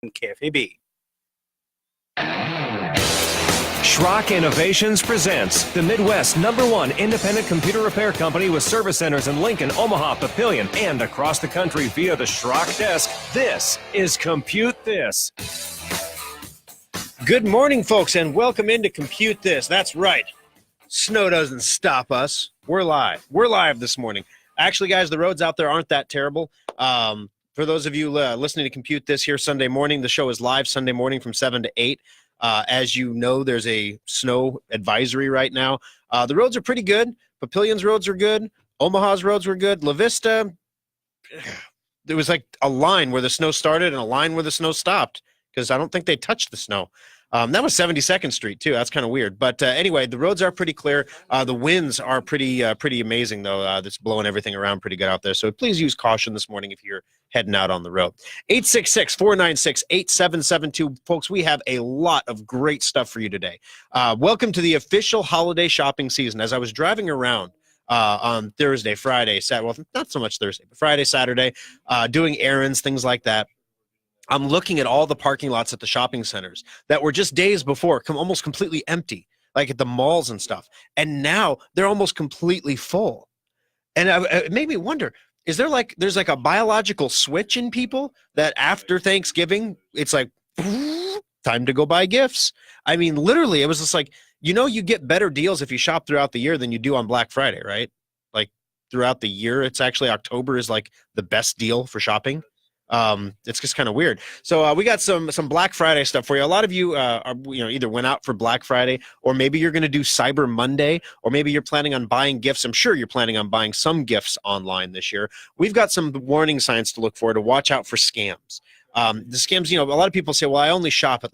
KFAB. Schrock Innovations presents the Midwest's #1 independent computer repair company with service centers in Lincoln, Omaha, Papillion, and across the country via the Schrock desk. This is Compute This. Good morning, folks, and welcome into Compute This. That's right. Snow doesn't stop us. We're live. We're live this morning. Actually, guys, the roads out there aren't that terrible. For those of you listening to Compute This here Sunday morning, the show is live Sunday morning from 7 to 8. As you know, there's a snow advisory right now. The roads are pretty good. Papillion's roads are good. Omaha's roads were good. La Vista, there was like a line where the snow started and a line where the snow stopped because I don't think they touched the snow. That was 72nd Street, too. That's kind of weird. But anyway, the roads are pretty clear. The winds are pretty amazing, though. That's blowing everything around pretty good out there. So please use caution this morning if you're heading out on the road. 866-496-8772. Folks, we have a lot of great stuff for you today. Welcome to the official holiday shopping season. As I was driving around on Thursday, Friday, Saturday, well, not so much Thursday, but Friday, Saturday, doing errands, things like that, I'm looking at all the parking lots at the shopping centers that were just days before almost completely empty, like at the malls and stuff. And now they're almost completely full. And it made me wonder, there's like a biological switch in people that after Thanksgiving, it's like, time to go buy gifts. I mean, literally, it was just like, you get better deals if you shop throughout the year than you do on Black Friday, right? Like throughout the year, it's actually October is like the best deal for shopping. It's just kind of weird. So we got some Black Friday stuff for you. A lot of you either went out for Black Friday, or maybe you're going to do Cyber Monday, or maybe you're planning on buying gifts. I'm sure you're planning on buying some gifts online this year. We've got some warning signs to look for to watch out for scams. The scams, a lot of people say, well, I only shop at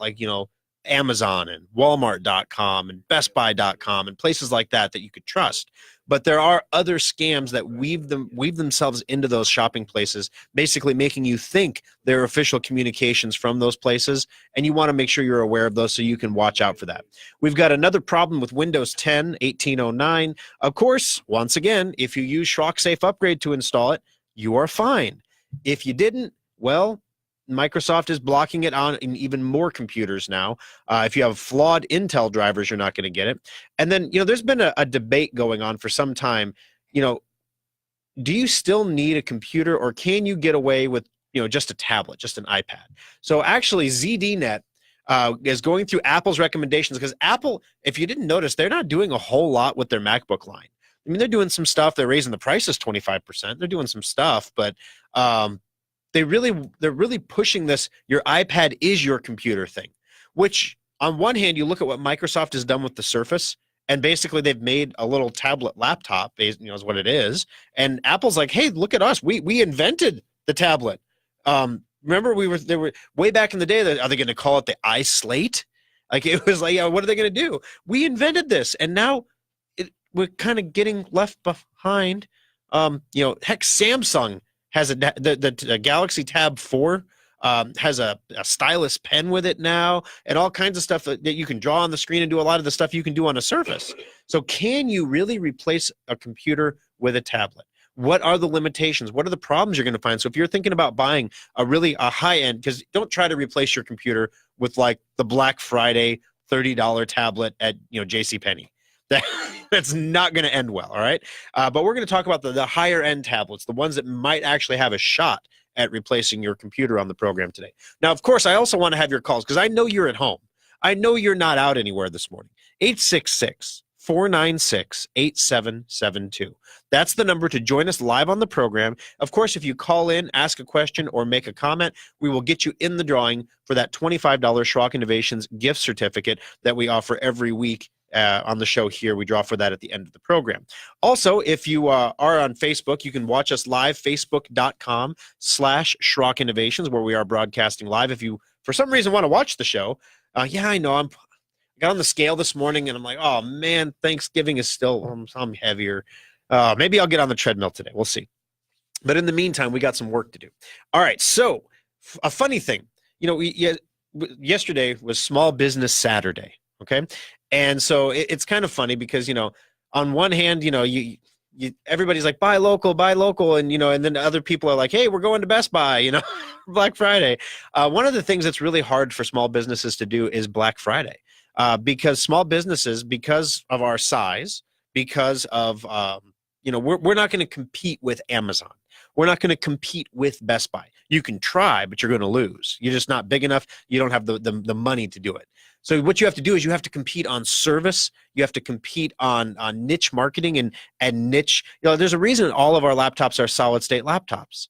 Amazon and Walmart.com and BestBuy.com and places like that you could trust. But there are other scams that weave themselves into those shopping places, basically making you think they're official communications from those places, and you want to make sure you're aware of those so you can watch out for that. We've got another problem with Windows 10 1809. Of course, once again, if you use Schrock Safe Upgrade to install it, you are fine. If you didn't, well, Microsoft is blocking it on in even more computers now. If you have flawed Intel drivers, you're not going to get it. And then, there's been a debate going on for some time. Do you still need a computer, or can you get away with, just a tablet, just an iPad? So actually, ZDNet is going through Apple's recommendations, because Apple, if you didn't notice, they're not doing a whole lot with their MacBook line. I mean, they're doing some stuff. They're raising the prices 25%. They're doing some stuff, but they're really pushing this, your iPad is your computer thing, which on one hand, you look at what Microsoft has done with the Surface, and basically they've made a little tablet laptop, is what it is. And Apple's like, hey, look at us. We invented the tablet. Remember, they were way back in the day, are they going to call it the iSlate? Like, it was like, what are they going to do? We invented this, and now we're kind of getting left behind. Heck, Samsung has the Galaxy Tab 4 has a stylus pen with it now, and all kinds of stuff that you can draw on the screen and do a lot of the stuff you can do on a Surface. So can you really replace a computer with a tablet? What are the limitations? What are the problems you're going to find? So if you're thinking about buying a high-end, because don't try to replace your computer with like the Black Friday $30 tablet at JCPenney. That's not going to end well, all right? But we're going to talk about the higher-end tablets, the ones that might actually have a shot at replacing your computer on the program today. Now, of course, I also want to have your calls, because I know you're at home. I know you're not out anywhere this morning. 866-496-8772. That's the number to join us live on the program. Of course, if you call in, ask a question, or make a comment, we will get you in the drawing for that $25 Schrock Innovations gift certificate that we offer every week. On the show here, we draw for that at the end of the program. Also, if you are on Facebook, you can watch us live, facebook.com/Schrock Innovations, where we are broadcasting live. If you, for some reason, want to watch the show, I know I got on the scale this morning, and I'm like, oh, man, Thanksgiving is still, I'm heavier. Maybe I'll get on the treadmill today. We'll see. But in the meantime, we got some work to do. All right, so a funny thing. Yesterday was Small Business Saturday, okay? And so it's kind of funny because, on one hand, everybody's like, buy local. And, and then other people are like, hey, we're going to Best Buy, Black Friday. One of the things that's really hard for small businesses to do is Black Friday, because small businesses, because of our size, because of, we're not going to compete with Amazon. We're not going to compete with Best Buy. You can try, but you're going to lose. You're just not big enough. You don't have the money to do it. So what you have to do is you have to compete on service. You have to compete on niche marketing and niche. There's a reason all of our laptops are solid state laptops.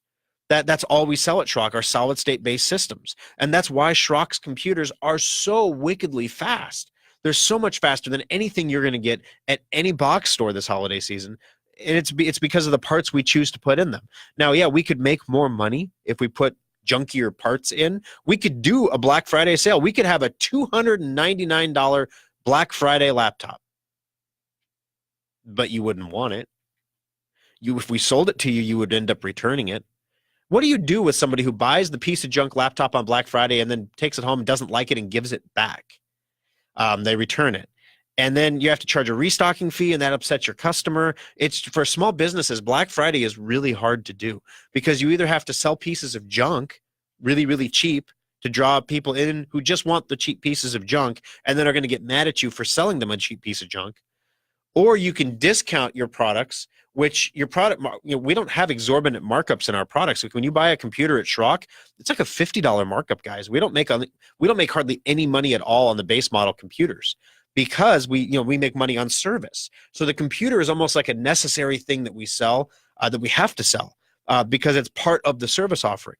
That's all we sell at Schrock, are solid state based systems. And that's why Schrock's computers are so wickedly fast. They're so much faster than anything you're going to get at any box store this holiday season. And it's because of the parts we choose to put in them. Now, yeah, we could make more money if we put junkier parts in. We could do a Black Friday sale. We could have a $299 Black Friday laptop, but you wouldn't want it. If we sold it to you, you would end up returning it. What do you do with somebody who buys the piece of junk laptop on Black Friday and then takes it home and doesn't like it and gives it back? They return it. And then you have to charge a restocking fee, and that upsets your customer. It's for small businesses. Black Friday is really hard to do because you either have to sell pieces of junk really, really cheap to draw people in who just want the cheap pieces of junk and then are going to get mad at you for selling them a cheap piece of junk, or you can discount your products, which your product, we don't have exorbitant markups in our products. Like when you buy a computer at Schrock, it's like a $50 markup, guys. We don't make hardly any money at all on the base model computers, because we make money on service. So the computer is almost like a necessary thing that we sell, that we have to sell, because it's part of the service offering.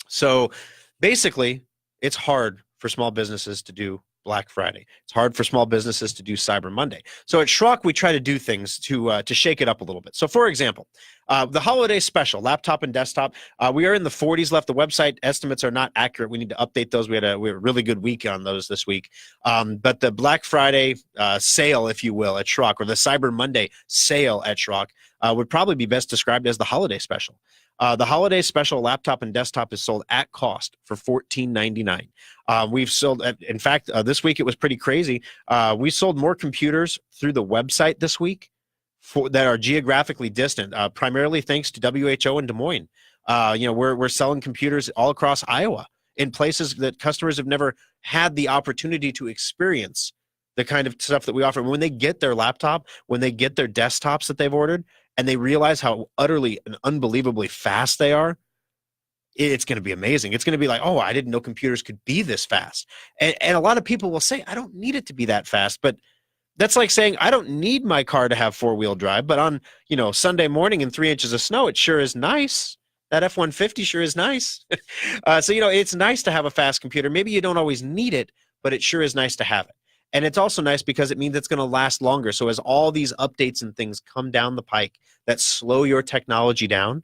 So basically, it's hard for small businesses to do Black Friday. It's hard for small businesses to do Cyber Monday. So at Schrock, we try to do things to shake it up a little bit. So for example, the holiday special, laptop and desktop, we are in the 40s left. The website estimates are not accurate. We need to update those. We had a really good week on those this week. But the Black Friday sale, if you will, at Schrock, or the Cyber Monday sale at Schrock, would probably be best described as the holiday special. The holiday special laptop and desktop is sold at cost for $14.99. We've sold, in fact, this week it was pretty crazy. We sold more computers through the website this week that are geographically distant, primarily thanks to WHO in Des Moines. We're selling computers all across Iowa in places that customers have never had the opportunity to experience the kind of stuff that we offer. When they get their laptop, when they get their desktops that they've ordered, and they realize how utterly and unbelievably fast they are, it's going to be amazing. It's going to be like, oh, I didn't know computers could be this fast. And a lot of people will say, I don't need it to be that fast. But that's like saying, I don't need my car to have four-wheel drive. But on, Sunday morning in 3 inches of snow, it sure is nice. That F-150 sure is nice. So it's nice to have a fast computer. Maybe you don't always need it, but it sure is nice to have it. And it's also nice because it means it's going to last longer. So as all these updates and things come down the pike that slow your technology down,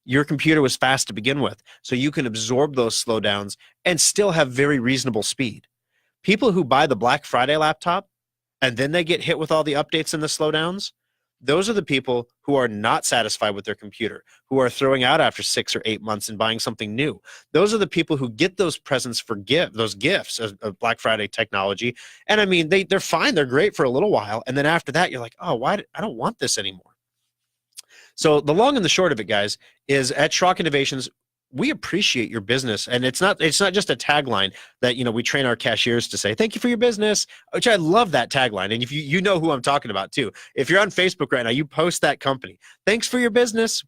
your computer was fast to begin with. So you can absorb those slowdowns and still have very reasonable speed. People who buy the Black Friday laptop and then they get hit with all the updates and the slowdowns, those are the people who are not satisfied with their computer, who are throwing out after 6 or 8 months and buying something new. Those are the people who get those presents for those gifts of Black Friday technology. And I mean, they're fine. They're great for a little while. And then after that, you're like, oh, I don't want this anymore. So the long and the short of it, guys, is at Schrock Innovations, we appreciate your business. And it's not just a tagline that, we train our cashiers to say, thank you for your business, which I love that tagline. And if you know who I'm talking about too, if you're on Facebook right now, you post that company, thanks for your business.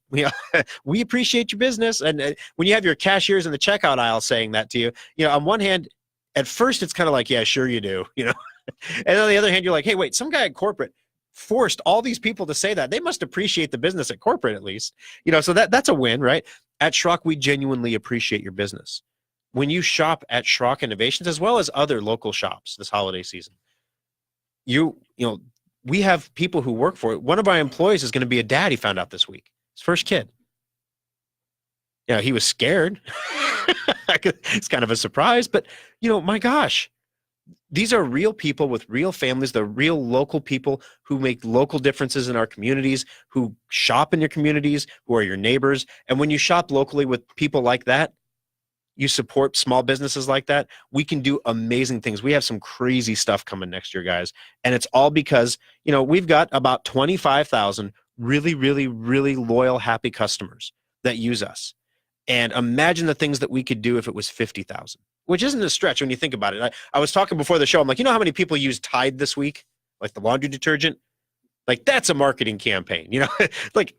We appreciate your business. And when you have your cashiers in the checkout aisle saying that to you, on one hand, at first it's kind of like, yeah, sure you do, And on the other hand, you're like, hey, wait, some guy at corporate forced all these people to say that. They must appreciate the business at corporate at least. So that's a win, right? At Schrock, we genuinely appreciate your business. When you shop at Schrock Innovations, as well as other local shops this holiday season, we have people who work for it. One of our employees is going to be a dad, he found out this week. His first kid. He was scared. It's kind of a surprise, but my gosh, these are real people with real families. They're real local people who make local differences in our communities, who shop in your communities, who are your neighbors. And when you shop locally with people like that, you support small businesses like that, we can do amazing things. We have some crazy stuff coming next year, guys. And it's all because, we've got about 25,000 really, really, really loyal, happy customers that use us. And imagine the things that we could do if it was 50,000, which isn't a stretch when you think about it. I was talking before the show. I'm like, you know how many people use Tide this week? Like the laundry detergent? Like that's a marketing campaign, you know? Like,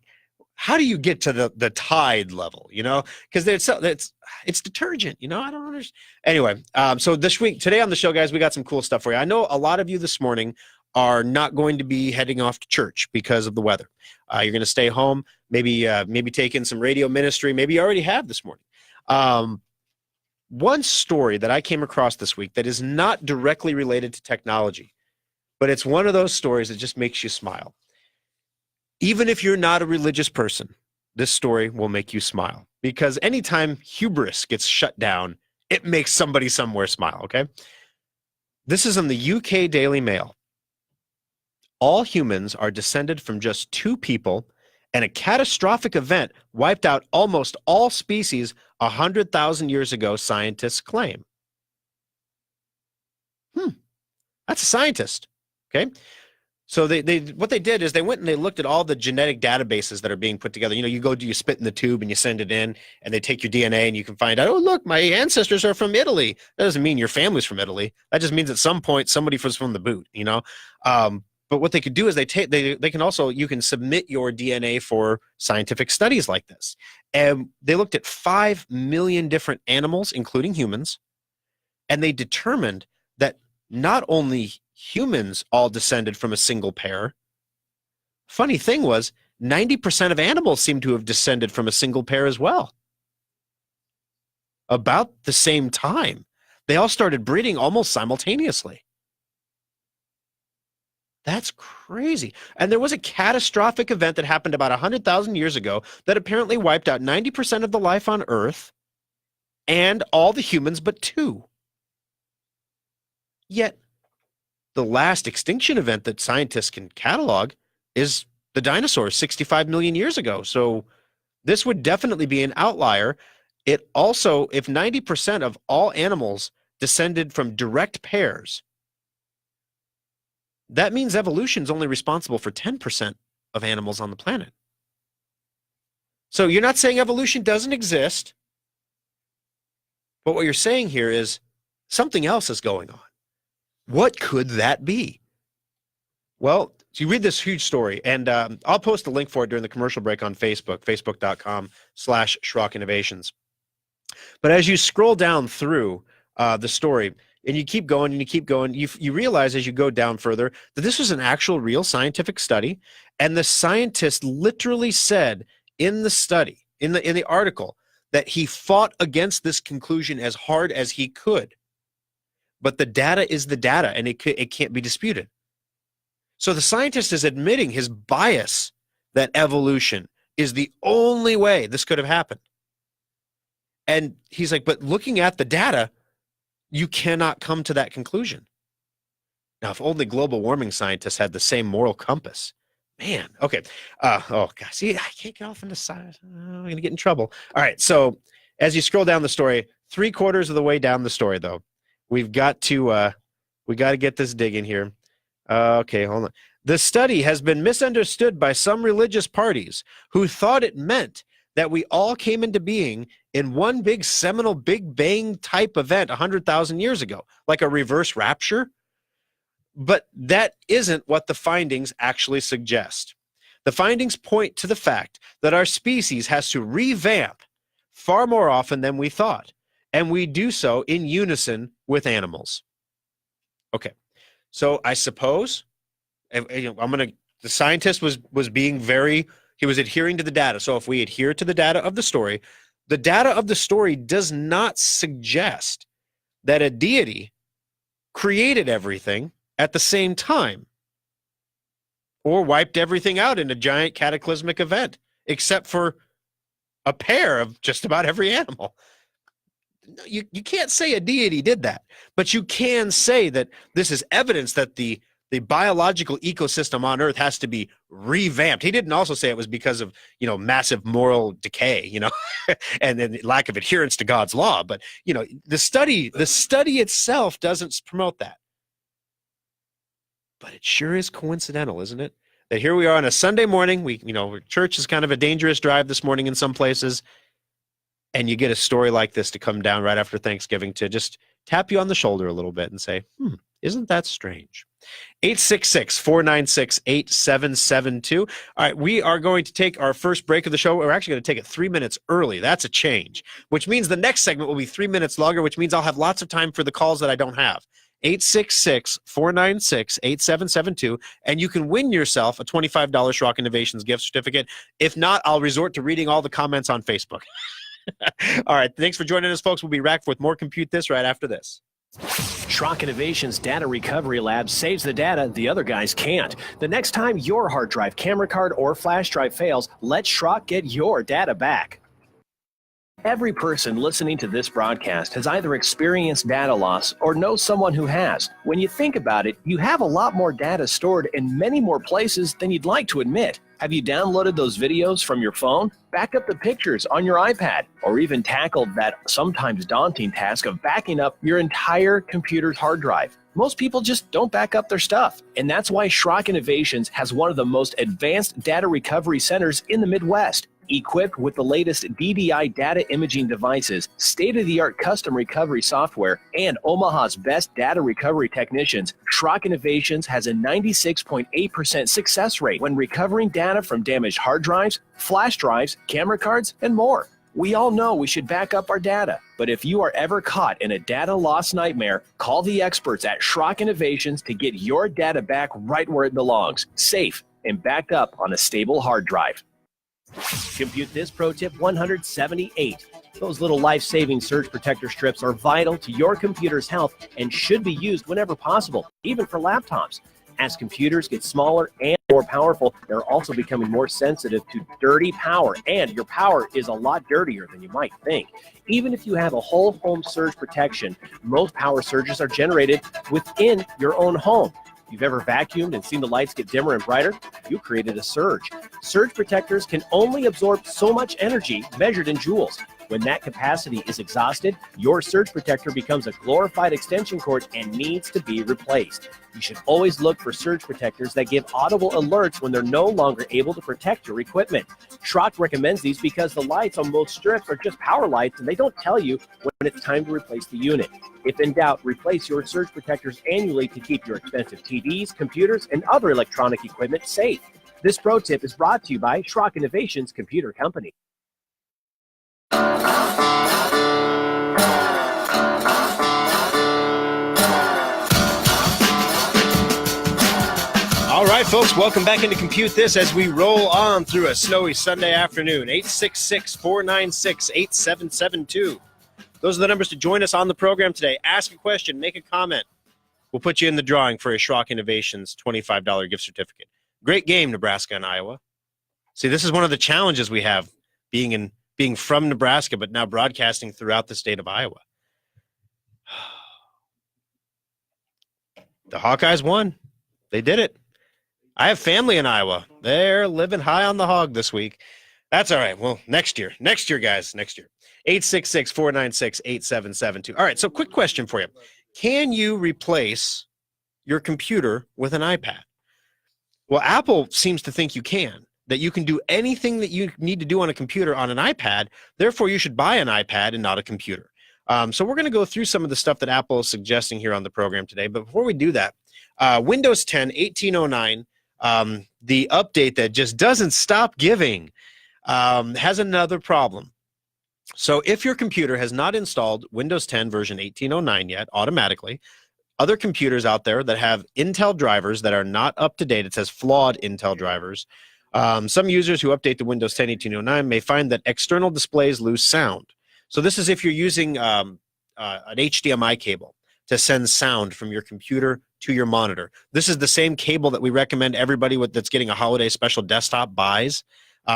how do you get to the Tide level, you know? Because it's detergent, you know? I don't understand. Anyway, so today on the show, guys, we got some cool stuff for you. I know a lot of you this morning are not going to be heading off to church because of the weather. You're going to stay home, maybe take in some radio ministry. Maybe you already have this morning. One story that I came across this week that is not directly related to technology, but it's one of those stories that just makes you smile. Even if you're not a religious person, this story will make you smile, because anytime hubris gets shut down, it makes somebody somewhere smile, okay? This is in the UK Daily Mail. All humans are descended from just two people, and a catastrophic event wiped out almost all species 100,000 years ago, scientists claim. That's a scientist, okay? So what they did is they went and they looked at all the genetic databases that are being put together. You know, you spit in the tube and you send it in, and they take your DNA and you can find out, oh, look, my ancestors are from Italy. That doesn't mean your family's from Italy. That just means at some point somebody was from the boot, you know? But what they could do is you can submit your DNA for scientific studies like this. And they looked at 5 million different animals, including humans, and they determined that not only humans all descended from a single pair. Funny thing was, 90% of animals seem to have descended from a single pair as well. About the same time. They all started breeding almost simultaneously. That's crazy. And there was a catastrophic event that happened about 100,000 years ago that apparently wiped out 90% of the life on Earth and all the humans but two. Yet, the last extinction event that scientists can catalog is the dinosaurs 65 million years ago. So this would definitely be an outlier. It also, if 90% of all animals descended from direct pairs, that means evolution is only responsible for 10% of animals on the planet. So you're not saying evolution doesn't exist, but what you're saying here is something else is going on. What could that be? Well, so you read this huge story, and I'll post a link for it during the commercial break on Facebook, facebook.com/Schrock Innovations. But as you scroll down through the story, and you keep going and you keep going, you realize as you go down further that this was an actual real scientific study, and the scientist literally said in the study, in the article, that he fought against this conclusion as hard as he could. But the data is the data, and it can't be disputed. So the scientist is admitting his bias that evolution is the only way this could have happened. And he's like, but looking at the data, you cannot come to that conclusion. Now, if only global warming scientists had the same moral compass. Man, okay. Oh, gosh, see, I can't get off into science. I'm going to get in trouble. All right, so as you scroll down the story, 3/4 of the way down the story, though, we got to get this dig in here. Okay, hold on. The study has been misunderstood by some religious parties who thought it meant that we all came into being in one big seminal Big Bang type event 100,000 years ago, like a reverse rapture. But that isn't what the findings actually suggest. The findings point to the fact that our species has to revamp far more often than we thought, and we do so in unison with animals. Okay, so I suppose the scientist was being he was adhering to the data. So if we adhere to the data of the story does not suggest that a deity created everything at the same time or wiped everything out in a giant cataclysmic event, except for a pair of just about every animal. You can't say a deity did that, but you can say that this is evidence that the biological ecosystem on Earth has to be revamped. He didn't also say it was because of, massive moral decay, and then lack of adherence to God's law. But, the study itself doesn't promote that. But it sure is coincidental, isn't it? that here we are on a Sunday morning. Church is kind of a dangerous drive this morning in some places. And you get a story like this to come down right after Thanksgiving to just tap you on the shoulder a little bit and say, isn't that strange? 866-496-8772. All right, we are going to take our first break of the show. We're actually going to take it 3 minutes early. That's a change, which means the next segment will be 3 minutes longer, which means I'll have lots of time for the calls that I don't have. 866-496-8772, and you can win yourself a $25 Schrock Innovations gift certificate. If not, I'll resort to reading all the comments on Facebook. All right, thanks for joining us, folks. We'll be back with more Compute This right after this. Schrock Innovations Data Recovery Lab saves the data the other guys can't. The next time your hard drive, camera card, or flash drive fails, let Schrock get your data back. Every person listening to this broadcast has either experienced data loss or knows someone who has. When you think about it, you have a lot more data stored in many more places than you'd like to admit. Have you downloaded those videos from your phone? Back up the pictures on your iPad, or even tackled that sometimes daunting task of backing up your entire computer's hard drive. Most people just don't back up their stuff, and that's why Schrock Innovations has one of the most advanced data recovery centers in the Midwest. Equipped with the latest DDI data imaging devices, state-of-the-art custom recovery software, and Omaha's best data recovery technicians, Schrock Innovations has a 96.8% success rate when recovering data from damaged hard drives, flash drives, camera cards, and more. We all know we should back up our data, but if you are ever caught in a data loss nightmare, call the experts at Schrock Innovations to get your data back right where it belongs, safe and backed up on a stable hard drive. Compute This Pro Tip 178. Those little life-saving surge protector strips are vital to your computer's health and should be used whenever possible, even for laptops. As computers get smaller and more powerful, they're also becoming more sensitive to dirty power, and your power is a lot dirtier than you might think. Even if you have a whole home surge protection, most power surges are generated within your own home. If you've ever vacuumed and seen the lights get dimmer and brighter, you created a surge. Surge protectors can only absorb so much energy measured in joules. When that capacity is exhausted, your surge protector becomes a glorified extension cord and needs to be replaced. You should always look for surge protectors that give audible alerts when they're no longer able to protect your equipment. Schrock recommends these because the lights on most strips are just power lights and they don't tell you when it's time to replace the unit. If in doubt, replace your surge protectors annually to keep your expensive TVs, computers, and other electronic equipment safe. This pro tip is brought to you by Schrock Innovations Computer Company. All right, folks, welcome back into Compute This as we roll on through a snowy Sunday afternoon. 866-496-8772. Those are the numbers to join us on the program today. Ask a question, make a comment. We'll put you in the drawing for a Schrock Innovations $25 gift certificate. Great game, Nebraska and Iowa. See, this is one of the challenges we have being from Nebraska, but now broadcasting throughout the state of Iowa. The Hawkeyes won. They did it. I have family in Iowa. They're living high on the hog this week. That's all right. Well, next year, guys, next year. 866-496-8772. All right, so quick question for you. Can you replace your computer with an iPad? Well, Apple seems to think you can, that you can do anything that you need to do on a computer on an iPad. Therefore, you should buy an iPad and not a computer. So we're going to go through some of the stuff that Apple is suggesting here on the program today. But before we do that, Windows 10, 1809, the update that just doesn't stop giving, has another problem. So if your computer has not installed Windows 10 version 1809 yet automatically, other computers out there that have Intel drivers that are not up to date, it says flawed Intel drivers, some users who update the Windows 10 1809 may find that external displays lose sound. So this is if you're using an HDMI cable to send sound from your computer to your monitor. This is the same cable that we recommend everybody that's getting a holiday special desktop buys.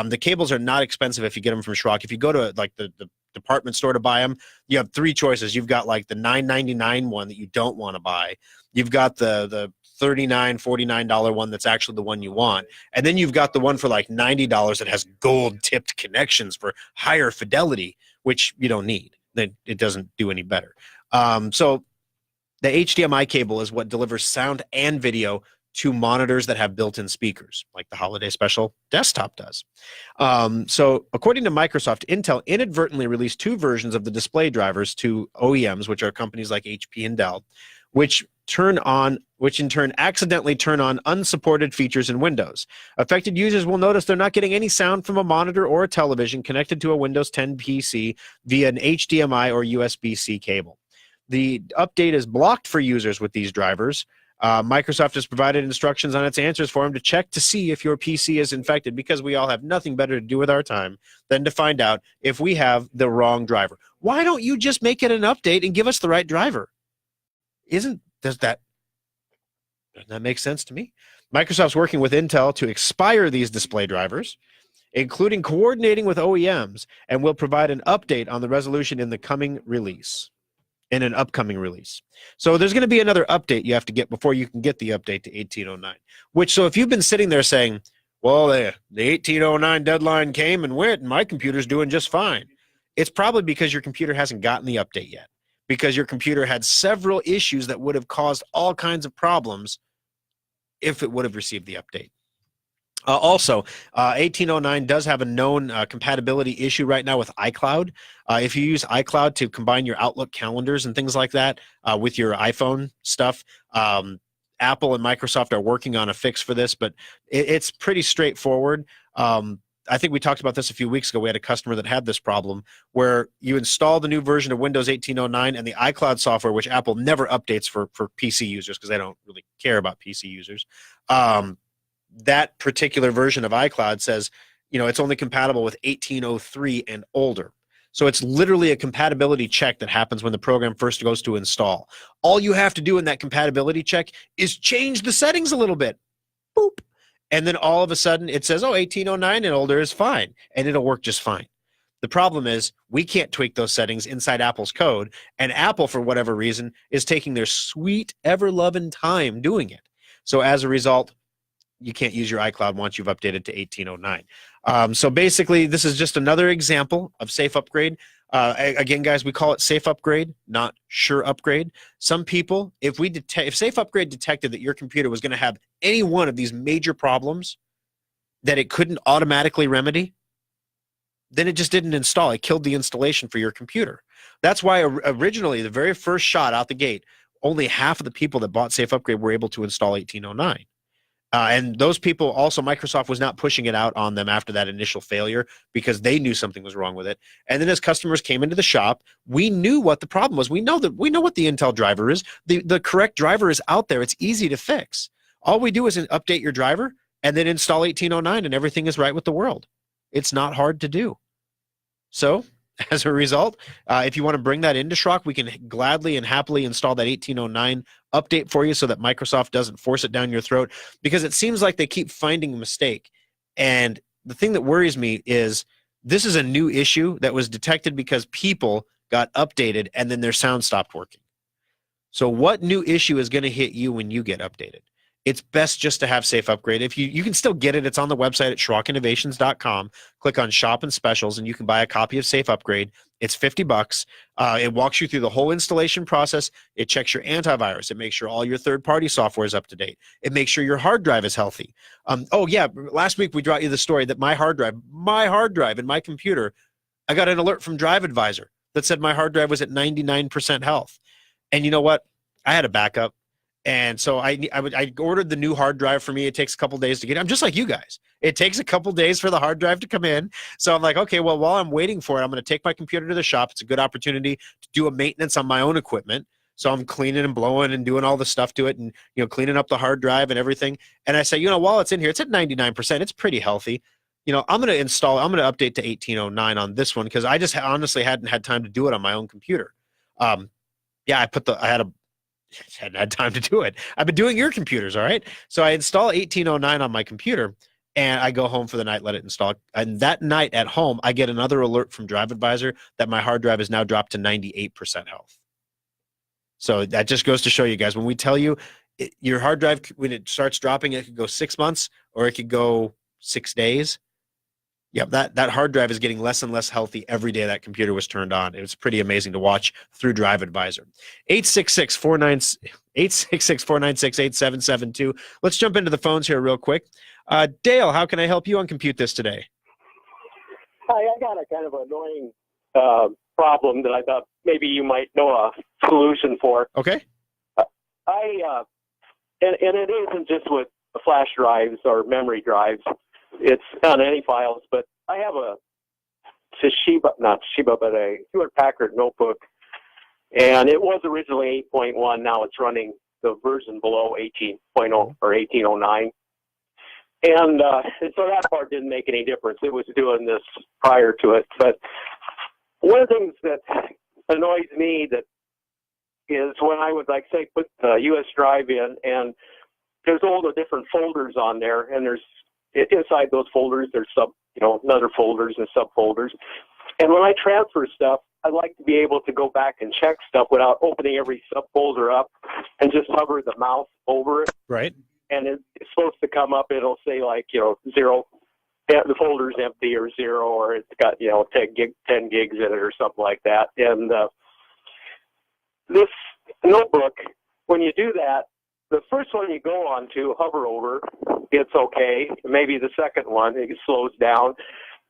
The cables are not expensive if you get them from Schrock. If you go to like the department store to buy them, you have three choices. You've got like the $9.99 one that you don't want to buy. You've got the $39, $49 one that's actually the one you want. And then you've got the one for like $90 that has gold-tipped connections for higher fidelity, which you don't need. It doesn't do any better. So the HDMI cable is what delivers sound and video to monitors that have built-in speakers, like the Holiday Special desktop does. So according to Microsoft, Intel inadvertently released 2 versions of the display drivers to OEMs, which are companies like HP and Dell, which in turn accidentally turn on unsupported features in Windows. Affected users will notice they're not getting any sound from a monitor or a television connected to a Windows 10 PC via an HDMI or USB-C cable. The update is blocked for users with these drivers. Microsoft has provided instructions on its answers forum to check to see if your PC is infected, because we all have nothing better to do with our time than to find out if we have the wrong driver. Why don't you just make it an update and give us the right driver? Doesn't that make sense to me? Microsoft's working with Intel to expire these display drivers, including coordinating with OEMs, and will provide an update on the resolution in an upcoming release. So there's going to be another update you have to get before you can get the update to 1809. So if you've been sitting there saying, well, the 1809 deadline came and went, and my computer's doing just fine, it's probably because your computer hasn't gotten the update yet, because your computer had several issues that would have caused all kinds of problems if it would have received the update. Also, 1809 does have a known compatibility issue right now with iCloud. If you use iCloud to combine your Outlook calendars and things like that with your iPhone stuff, Apple and Microsoft are working on a fix for this, but it's pretty straightforward. I think we talked about this a few weeks ago. We had a customer that had this problem where you install the new version of Windows 1809 and the iCloud software, which Apple never updates for PC users because they don't really care about PC users. That particular version of iCloud says, it's only compatible with 1803 and older. So it's literally a compatibility check that happens when the program first goes to install. All you have to do in that compatibility check is change the settings a little bit. Boop. And then all of a sudden it says, 1809 and older is fine. And it'll work just fine. The problem is we can't tweak those settings inside Apple's code. And Apple, for whatever reason, is taking their sweet, ever-loving time doing it. So as a result, you can't use your iCloud once you've updated to 1809. So basically, this is just another example of safe upgrade. Again, guys, we call it safe upgrade, not sure upgrade. Some people, if safe upgrade detected that your computer was going to have any one of these major problems that it couldn't automatically remedy, then it just didn't install. It killed the installation for your computer. That's why originally, the very first shot out the gate, only half of the people that bought safe upgrade were able to install 1809. And those people also, Microsoft was not pushing it out on them after that initial failure because they knew something was wrong with it. And then as customers came into the shop, we knew what the problem was. We know what the Intel driver is. The correct driver is out there. It's easy to fix. All we do is update your driver and then install 1809 and everything is right with the world. It's not hard to do. So as a result, if you want to bring that into Schrock, we can gladly and happily install that 1809 update for you so that Microsoft doesn't force it down your throat, because it seems like they keep finding a mistake. And the thing that worries me is this is a new issue that was detected because people got updated and then their sound stopped working. So what new issue is going to hit you when you get updated? It's best just to have safe upgrade. If you can still get it, it's on the website at SchrockInnovations.com. Click on shop and specials and you can buy a copy of safe upgrade. It's $50. It walks you through the whole installation process. It checks your antivirus. It makes sure all your third-party software is up to date. It makes sure your hard drive is healthy. Last week we brought you the story that my hard drive in my computer, I got an alert from Drive Advisor that said my hard drive was at 99% health. And you know what? I had a backup. And so I ordered the new hard drive for me. It takes a couple days to get it. I'm just like you guys. It takes a couple days for the hard drive to come in. So I'm like, okay, well, while I'm waiting for it, I'm going to take my computer to the shop. It's a good opportunity to do a maintenance on my own equipment. So I'm cleaning and blowing and doing all the stuff to it and, cleaning up the hard drive and everything. And I say, while it's in here, it's at 99%. It's pretty healthy. I'm going to update to 1809 on this one because I just honestly hadn't had time to do it on my own computer. I hadn't had time to do it. I've been doing your computers, all right? So I install 1809 on my computer, and I go home for the night, let it install. And that night at home, I get another alert from Drive Advisor that my hard drive is now dropped to 98% health. So that just goes to show you guys, when we tell you your hard drive, when it starts dropping, it could go 6 months or it could go 6 days. Yep, that hard drive is getting less and less healthy every day that computer was turned on. It was pretty amazing to watch through Drive Advisor. 866-496-8772. Let's jump into the phones here real quick. Dale, how can I help you on Compute This today? Hi, I got a kind of annoying problem that I thought maybe you might know a solution for. Okay. And it isn't just with flash drives or memory drives. It's on any files, but I have a Hewlett-Packard notebook, and it was originally 8.1. Now it's running the version below 18.0 or 1809. And so that part didn't make any difference. It was doing this prior to it. But one of the things that annoys me that is when I would, like, say, put the US drive in, and there's all the different folders on there, and there's inside those folders, there's other folders and subfolders. And when I transfer stuff, I like to be able to go back and check stuff without opening every subfolder up and just hover the mouse over it. Right. And it's supposed to come up, it'll say, like, 0, the folder's empty, or 0, or it's got, 10 gigs in it or something like that. And this notebook, when you do that, the first one you go on to hover over, it's okay. Maybe the second one, it slows down.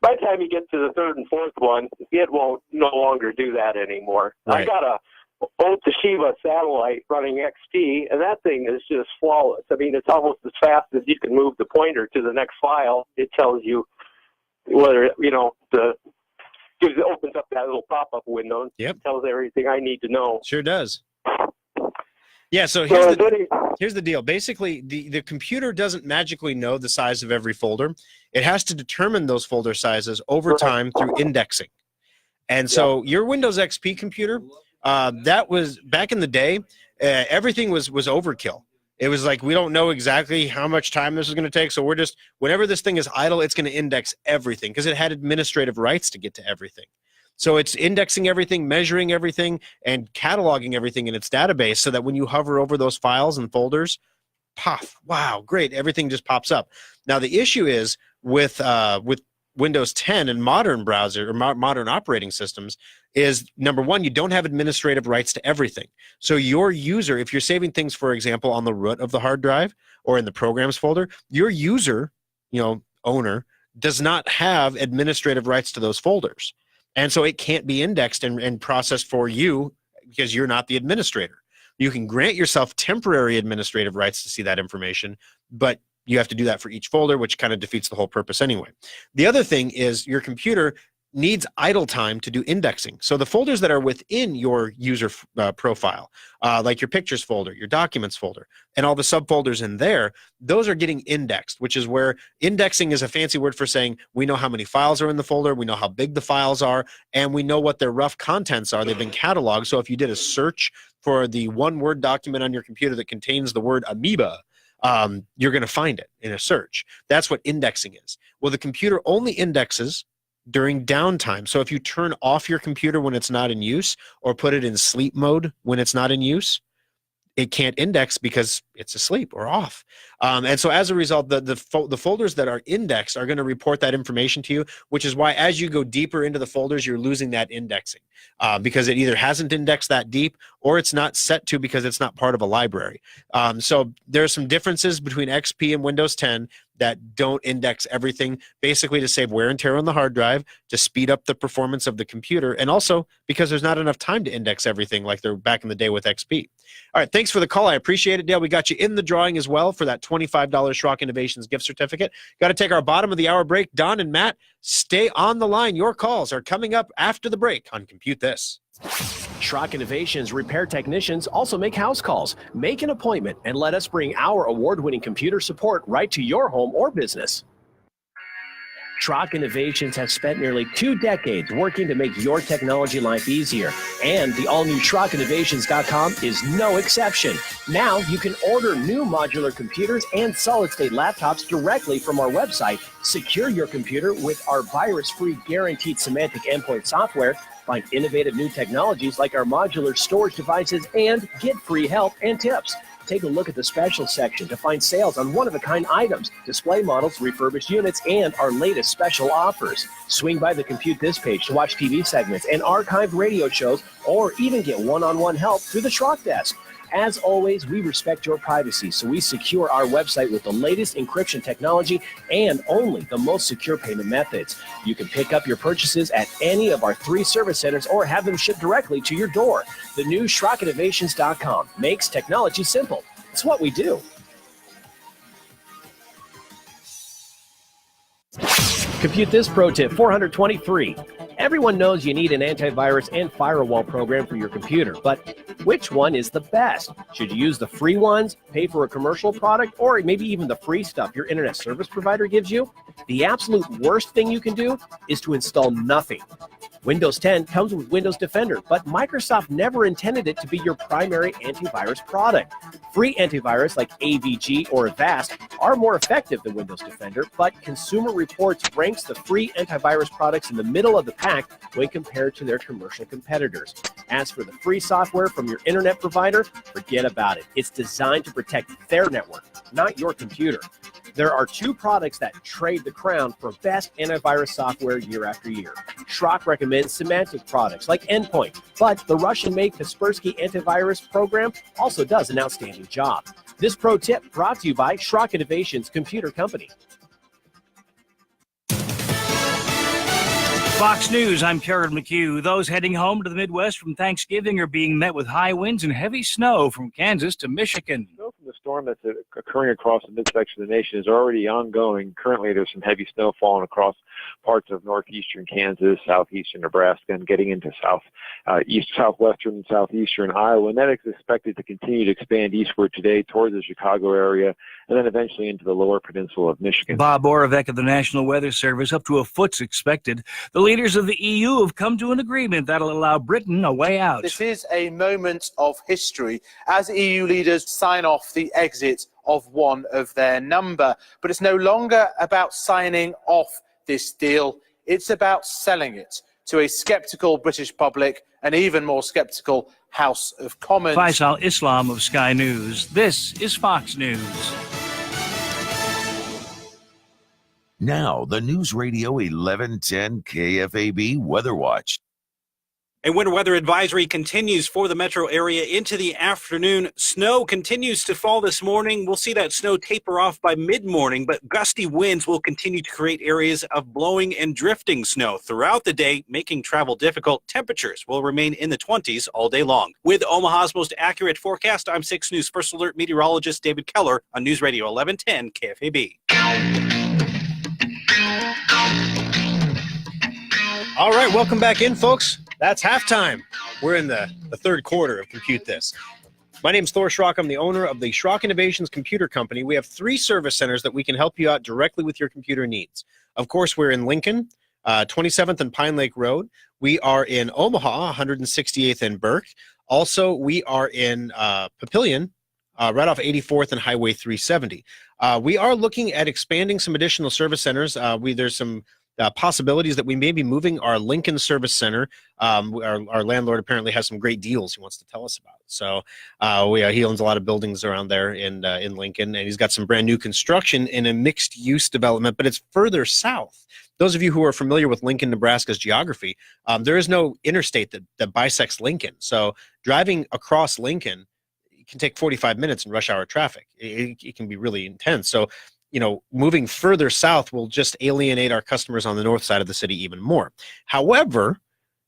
By the time you get to the third and fourth one, it won't no longer do that anymore. Right. I got a old Toshiba satellite running XP, and that thing is just flawless. I mean, it's almost as fast as you can move the pointer to the next file. It tells you whether, it opens up that little pop-up window and Yep. tells everything I need to know. Sure does. Yeah, so here's the deal. Basically, the computer doesn't magically know the size of every folder. It has to determine those folder sizes over time through indexing. And so your Windows XP computer, that was back in the day, everything was overkill. It was like, we don't know exactly how much time this is going to take, so we're just, whenever this thing is idle, it's going to index everything because it had administrative rights to get to everything. So it's indexing everything, measuring everything, and cataloging everything in its database so that when you hover over those files and folders, pop, wow, great, everything just pops up. Now, the issue is with Windows 10 and modern browser or modern operating systems is, number one, you don't have administrative rights to everything. So your user, if you're saving things, for example, on the root of the hard drive or in the programs folder, your user, owner, does not have administrative rights to those folders. And so it can't be indexed and processed for you because you're not the administrator. You can grant yourself temporary administrative rights to see that information, but you have to do that for each folder, which kind of defeats the whole purpose anyway. The other thing is your computer needs idle time to do indexing. So the folders that are within your user profile, like your pictures folder, your documents folder, and all the subfolders in there, those are getting indexed, which is where indexing is a fancy word for saying we know how many files are in the folder, we know how big the files are, and we know what their rough contents are. They've been cataloged. So if you did a search for the one Word document on your computer that contains the word amoeba, you're going to find it in a search. That's what indexing is. Well, the computer only indexes during downtime. So if you turn off your computer when it's not in use or put it in sleep mode when it's not in use, it can't index because it's asleep or off. And so as a result, the folders that are indexed are going to report that information to you, which is why as you go deeper into the folders, you're losing that indexing because it either hasn't indexed that deep or it's not set to because it's not part of a library. So there are some differences between XP and Windows 10 that don't index everything, basically to save wear and tear on the hard drive, to speed up the performance of the computer, and also because there's not enough time to index everything like they're back in the day with XP. All right, thanks for the call. I appreciate it, Dale. We got you in the drawing as well for that $25 Schrock Innovations gift certificate. Got to take our bottom of the hour break. Don and Matt, stay on the line. Your calls are coming up after the break on Compute This. Schrock Innovations repair technicians also make house calls. Make an appointment and let us bring our award-winning computer support right to your home or business. Schrock Innovations has spent nearly 2 decades working to make your technology life easier, and the all-new SchrockInnovations.com is no exception. Now you can order new modular computers and solid-state laptops directly from our website, secure your computer with our virus-free guaranteed Symantec endpoint software, find innovative new technologies like our modular storage devices, and get free help and tips. Take a look at the special section to find sales on one-of-a-kind items, display models, refurbished units, and our latest special offers. Swing by the Compute This page to watch TV segments and archived radio shows, or even get one-on-one help through the Schrock Desk. As always, we respect your privacy, so we secure our website with the latest encryption technology and only the most secure payment methods. You can pick up your purchases at any of our 3 service centers or have them shipped directly to your door. The new SchrockInnovations.com makes technology simple. It's what we do. Compute This Pro Tip 423. Everyone knows you need an antivirus and firewall program for your computer, but which one is the best? Should you use the free ones, pay for a commercial product, or maybe even the free stuff your internet service provider gives you? The absolute worst thing you can do is to install nothing. Windows 10 comes with Windows Defender, but Microsoft never intended it to be your primary antivirus product. Free antivirus like AVG or Avast are more effective than Windows Defender, but Consumer Reports ranks the free antivirus products in the middle of the pack when compared to their commercial competitors. As for the free software from your internet provider, forget about it. It's designed to protect their network, not your computer. There are 2 products that trade the crown for best antivirus software year after year. Schrock recommends Symantec products like Endpoint, but the Russian-made Kaspersky antivirus program also does an outstanding job. This pro tip brought to you by Schrock Innovations Computer Company. Fox News, I'm Karen McHugh. Those heading home to the Midwest from Thanksgiving are being met with high winds and heavy snow from Kansas to Michigan. Snow from the storm that's occurring across the midsection of the nation is already ongoing. Currently, there's some heavy snow falling across parts of northeastern Kansas, southeastern Nebraska, and getting into southwestern and southeastern Iowa. And that is expected to continue to expand eastward today towards the Chicago area and then eventually into the lower peninsula of Michigan. Bob Oravec of the National Weather Service, up to a foot's expected. The leaders of the EU have come to an agreement that'll allow Britain a way out. This is a moment of history as EU leaders sign off the exit of one of their number. But it's no longer about signing off this deal. It's about selling it to a sceptical British public and even more sceptical House of Commons. Faisal Islam of Sky News. This is Fox News. Now, the News Radio 1110 KFAB Weather Watch. A winter weather advisory continues for the metro area into the afternoon. Snow continues to fall this morning. We'll see that snow taper off by mid-morning, but gusty winds will continue to create areas of blowing and drifting snow throughout the day, making travel difficult. Temperatures will remain in the 20s all day long. With Omaha's most accurate forecast, I'm 6 News First Alert meteorologist David Keller on News Radio 1110 KFAB. All right, welcome back in, folks. That's halftime. We're in the third quarter of Compute This. My name's Thor Schrock. I'm the owner of the Schrock Innovations Computer Company. We have 3 service centers that we can help you out directly with your computer needs. Of course, we're in Lincoln, 27th and Pine Lake Road. We are in Omaha, 168th and Burke. Also, we are in Papillion, right off 84th and Highway 370. We are looking at expanding some additional service centers. There's some possibilities that we may be moving our Lincoln Service Center. Our landlord apparently has some great deals he wants to tell us about. So he owns a lot of buildings around there in Lincoln, and he's got some brand new construction in a mixed-use development, but it's further south. Those of you who are familiar with Lincoln, Nebraska's geography, there is no interstate that bisects Lincoln. So driving across Lincoln can take 45 minutes in rush hour traffic. It can be really intense. So moving further south will just alienate our customers on the north side of the city even more. However,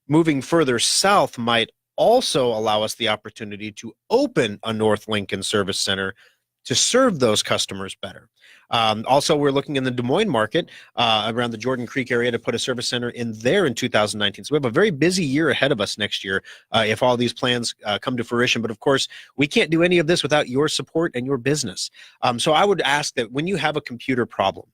moving further south might also allow us the opportunity to open a North Lincoln service center to serve those customers better. Also, we're looking in the Des Moines market around the Jordan Creek area to put a service center in there in 2019. So we have a very busy year ahead of us next year if all these plans come to fruition. But of course, we can't do any of this without your support and your business. So I would ask that when you have a computer problem,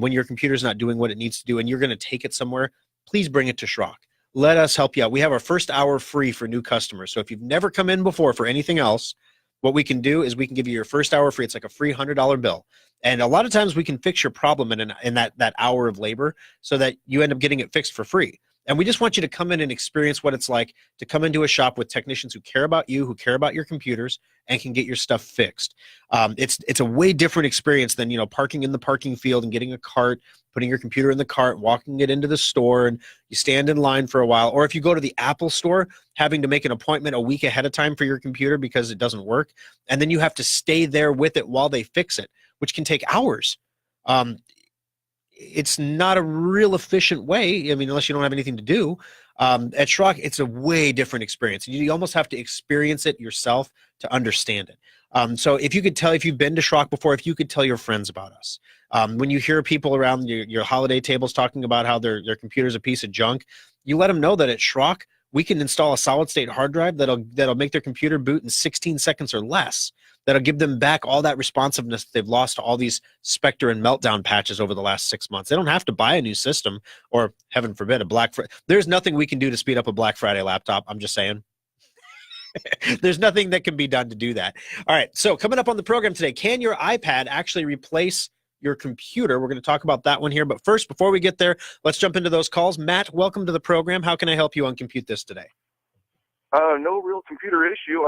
when your computer's not doing what it needs to do and you're going to take it somewhere, please bring it to Schrock. Let us help you out. We have our first hour free for new customers. So if you've never come in before for anything else, what we can do is we can give you your first hour free. It's like a free $100 bill. And a lot of times we can fix your problem in that hour of labor so that you end up getting it fixed for free. And we just want you to come in and experience what it's like to come into a shop with technicians who care about you, who care about your computers, and can get your stuff fixed. It's a way different experience than, parking in the parking field and getting a cart, putting your computer in the cart, walking it into the store, and you stand in line for a while. Or if you go to the Apple store, having to make an appointment a week ahead of time for your computer because it doesn't work, and then you have to stay there with it while they fix it, which can take hours. It's not a real efficient way. I mean, unless you don't have anything to do. At Schrock, it's a way different experience. You almost have to experience it yourself to understand it. So if you could tell, if you've been to Schrock before, if you could tell your friends about us. When you hear people around your holiday tables talking about how their computer's a piece of junk, you let them know that at Schrock, we can install a solid-state hard drive that'll make their computer boot in 16 seconds or less. That'll give them back all that responsiveness they've lost to all these Spectre and Meltdown patches over the last 6 months. They don't have to buy a new system or, heaven forbid, a Black Friday. There's nothing we can do to speed up a Black Friday laptop. I'm just saying. There's nothing that can be done to do that. All right, so coming up on the program today, can your iPad actually replace your computer? We're going to talk about that one here. But first, before we get there, let's jump into those calls. Matt, welcome to the program. How can I help you on Compute This today? No real computer issue.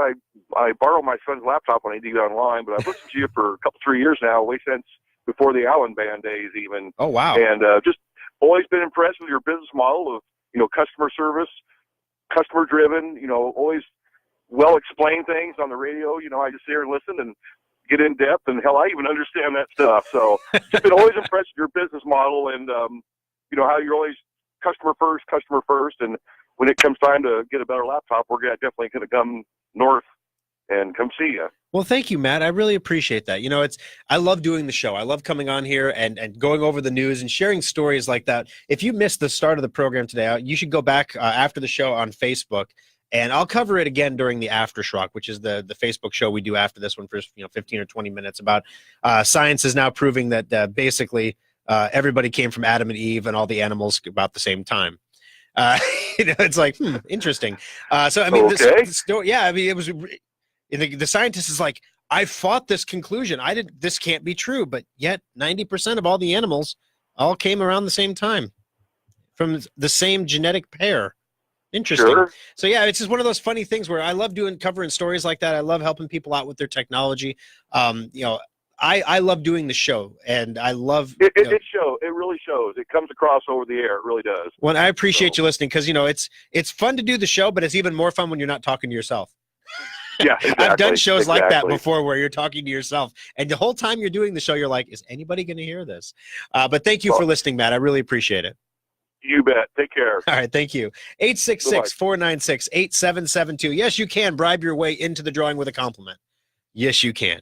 I borrow my son's laptop when I do it online, but I've listened to you for a couple, 3 years now, way since before the Allen Band days even. Oh, wow. And just always been impressed with your business model of, customer service, customer driven, always well-explained things on the radio. I just sit here and listen and get in depth, and hell, I even understand that stuff. So just been always impressed with your business model and, how you're always customer first, and when it comes time to get a better laptop, we're definitely going to come north and come see you. Well, thank you, Matt. I really appreciate that. I love doing the show. I love coming on here and going over the news and sharing stories like that. If you missed the start of the program today, you should go back after the show on Facebook, and I'll cover it again during the Aftershock, which is the Facebook show we do after this one for 15 or 20 minutes about science is now proving that basically everybody came from Adam and Eve and all the animals about the same time. It's like, interesting. So I mean, okay. this story, yeah, I mean, it was the scientist is like, I fought this conclusion. This can't be true, but yet 90% of all the animals all came around the same time from the same genetic pair. Interesting. Sure. So yeah, it's just one of those funny things where I love covering stories like that. I love helping people out with their technology. I love doing the show, and I love it. It really shows. It comes across over the air. It really does. Well, I appreciate you listening because it's fun to do the show, but it's even more fun when you're not talking to yourself. Yeah, exactly. I've done shows like that before where you're talking to yourself, and the whole time you're doing the show, you're like, "Is anybody going to hear this?" But thank you for listening, Matt. I really appreciate it. You bet. Take care. All right, thank you. 866-496-8772. Yes, you can bribe your way into the drawing with a compliment. Yes, you can.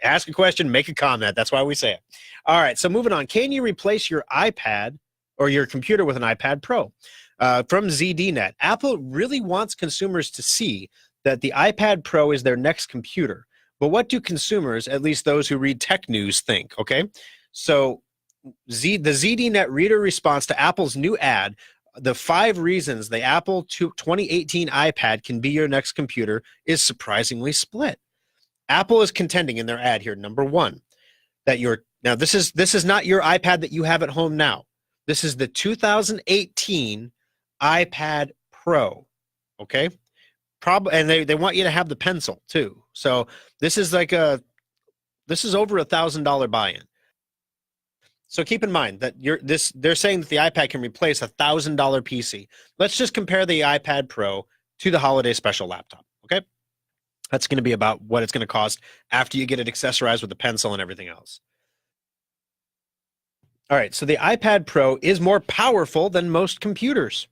Ask a question, make a comment. That's why we say it. All right, so moving on. Can you replace your iPad or your computer with an iPad Pro? From ZDNet, Apple really wants consumers to see that the iPad Pro is their next computer. But what do consumers, at least those who read tech news, think? Okay, so the ZDNet reader response to Apple's new ad, the 5 reasons the Apple 2018 iPad can be your next computer, is surprisingly split. Apple is contending in their ad here, number 1, that now this is not your iPad that you have at home now. This is the 2018 iPad Pro, okay? And they want you to have the pencil too. So this is over $1,000 buy-in. So keep in mind that they're saying that the iPad can replace a $1,000 PC. Let's just compare the iPad Pro to the holiday special laptop, okay? That's going to be about what it's going to cost after you get it accessorized with the pencil and everything else. All right, so the iPad Pro is more powerful than most computers.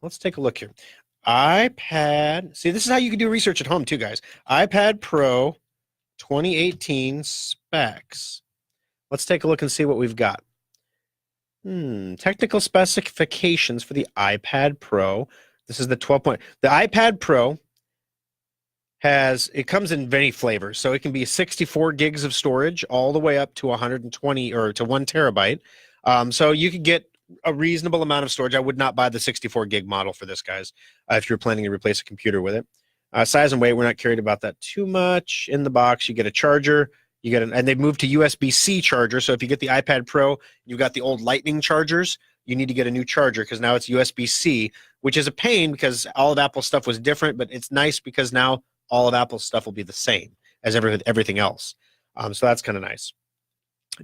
Let's take a look here. iPad, see, this is how you can do research at home too, guys. iPad Pro 2018 specs. Let's take a look and see what we've got. Technical specifications for the iPad Pro. This is the 12 point. The iPad Pro it comes in many flavors. So it can be 64 gigs of storage all the way up to 120 or to 1 terabyte. So you could get a reasonable amount of storage. I would not buy the 64 gig model for this, guys, if you're planning to replace a computer with it. Size and weight, we're not carried about that too much. In the box, you get a charger. And they've moved to USB-C charger. So if you get the iPad Pro, you've got the old Lightning chargers. you need to get a new charger because now it's USB-C, which is a pain because all of Apple's stuff was different, but it's nice because now all of Apple's stuff will be the same as everything else. So that's kind of nice.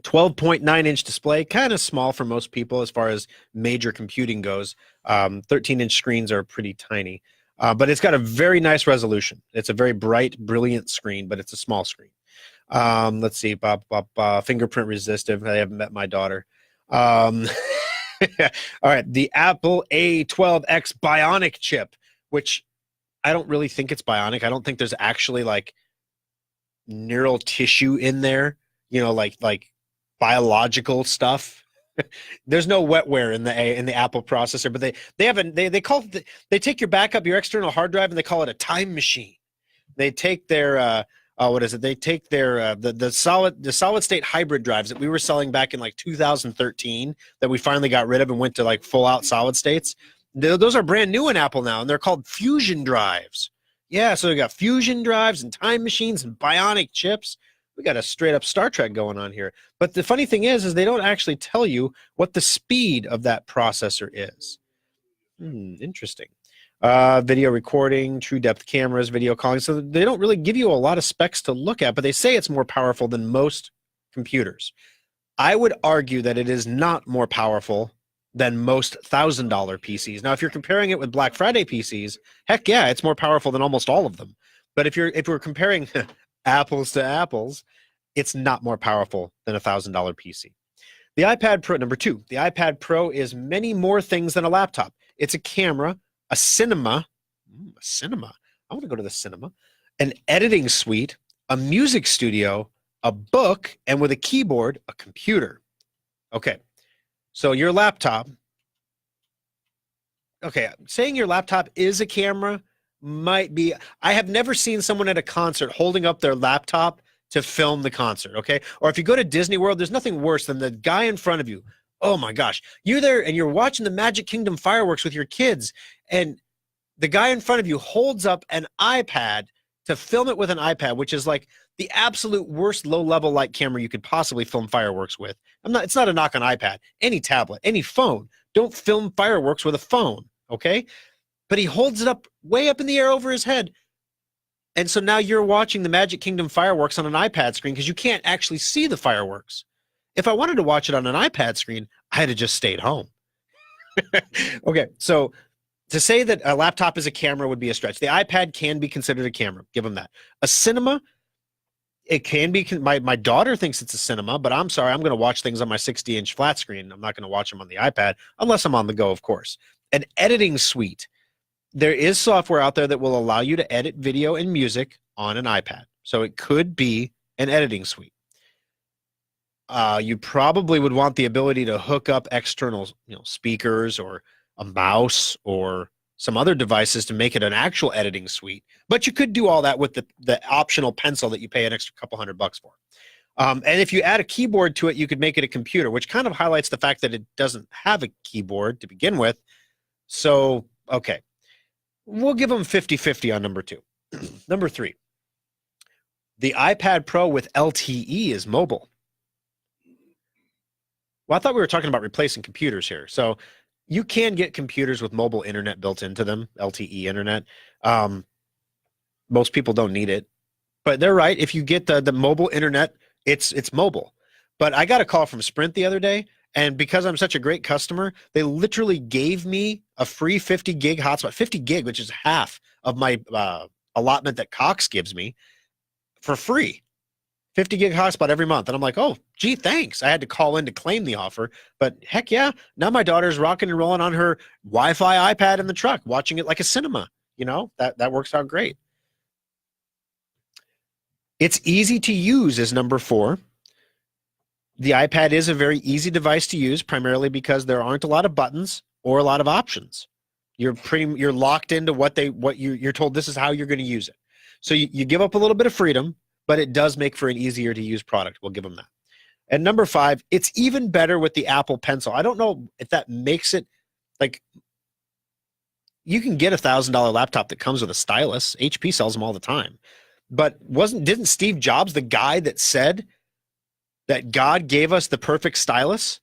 12.9-inch display, kind of small for most people as far as major computing goes. 13-inch screens are pretty tiny, but it's got a very nice resolution. It's a very bright, brilliant screen, but it's a small screen. Let's see, fingerprint resistive. I haven't met my daughter. All right, the Apple A12X Bionic chip, which I don't really think it's bionic. I don't think there's actually like neural tissue in there, like biological stuff. There's no wetware in the Apple processor, but they take your backup, your external hard drive, and they call it a time machine. They take their what is it? They take their the solid state hybrid drives that we were selling back in like 2013 that we finally got rid of and went to like full out solid states. Those are brand new in Apple now, and they're called Fusion drives. Yeah, so we got Fusion drives and time machines and bionic chips. We got a straight up Star Trek going on here. But the funny thing is they don't actually tell you what the speed of that processor is. Interesting. Video recording, true depth cameras, video calling. So they don't really give you a lot of specs to look at, but they say it's more powerful than most computers. I would argue that it is not more powerful than most $1,000 PCs. Now, if you're comparing it with Black Friday PCs, heck yeah, it's more powerful than almost all of them. But if we're comparing apples to apples, it's not more powerful than a $1,000 PC. The iPad Pro, number 2, the iPad Pro is many more things than a laptop. It's a camera, a cinema. I want to go to the cinema. An editing suite, a music studio, a book, and with a keyboard, a computer. Okay, so your laptop. Okay, saying your laptop is a camera might be. I have never seen someone at a concert holding up their laptop to film the concert, okay? Or if you go to Disney World, there's nothing worse than the guy in front of you. Oh my gosh, you're there and you're watching the Magic Kingdom fireworks with your kids, and the guy in front of you holds up an iPad to film it with an iPad, which is like the absolute worst low-level light camera you could possibly film fireworks with. It's not a knock on iPad. Any tablet, any phone, don't film fireworks with a phone, okay? But he holds it up way up in the air over his head. And so now you're watching the Magic Kingdom fireworks on an iPad screen because you can't actually see the fireworks. If I wanted to watch it on an iPad screen, I had to just stayed home. Okay, so to say that a laptop is a camera would be a stretch. The iPad can be considered a camera. Give them that. A cinema, it can be. My daughter thinks it's a cinema, but I'm sorry. I'm going to watch things on my 60-inch flat screen. I'm not going to watch them on the iPad unless I'm on the go, of course. An editing suite. There is software out there that will allow you to edit video and music on an iPad. So it could be an editing suite. You probably would want the ability to hook up external, speakers or a mouse or some other devices to make it an actual editing suite. But you could do all that with the optional pencil that you pay an extra couple $100 for. And if you add a keyboard to it, you could make it a computer, which kind of highlights the fact that it doesn't have a keyboard to begin with. So, okay. We'll give them 50-50 on number 2. Number 3. The iPad Pro with LTE is mobile. Well, I thought we were talking about replacing computers here. So you can get computers with mobile internet built into them, LTE internet. Most people don't need it. But they're right. If you get the mobile internet, it's mobile. But I got a call from Sprint the other day, and because I'm such a great customer, they literally gave me a free 50 gig hotspot, 50 gig, which is half of my allotment that Cox gives me, for free. 50 gig hotspot every month. And I'm like, oh, gee, thanks. I had to call in to claim the offer. But heck yeah, now my daughter's rocking and rolling on her Wi-Fi iPad in the truck, watching it like a cinema. That works out great. It's easy to use is number 4. The iPad is a very easy device to use, primarily because there aren't a lot of buttons or a lot of options. You're locked into what you're told this is how you're going to use it. So you give up a little bit of freedom, but it does make for an easier to use product. We'll give them that. And number 5, it's even better with the Apple Pencil. I don't know if that makes it like you can get a $1,000 laptop that comes with a stylus. HP sells them all the time. But didn't Steve Jobs the guy that said that God gave us the perfect stylus?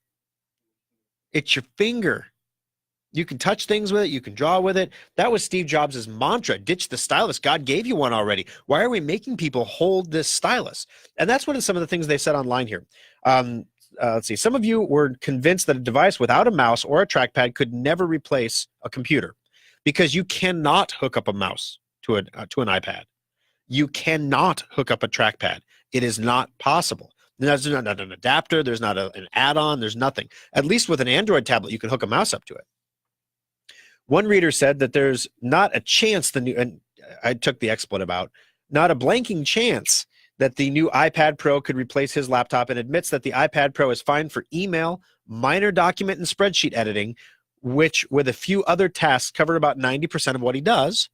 It's your finger. You can touch things with it. You can draw with it. That was Steve Jobs' mantra. Ditch the stylus. God gave you one already. Why are we making people hold this stylus? And that's one of some of the things they said online here. Let's see. Some of you were convinced that a device without a mouse or a trackpad could never replace a computer because you cannot hook up a mouse to an iPad. You cannot hook up a trackpad. It is not possible. There's not an adapter. There's not an add-on. There's nothing. At least with an Android tablet, you can hook a mouse up to it. One reader said that there's not a chance and I took the expletive out, not a blanking chance that the new iPad Pro could replace his laptop, and admits that the iPad Pro is fine for email, minor document and spreadsheet editing, which with a few other tasks cover about 90% of what he does,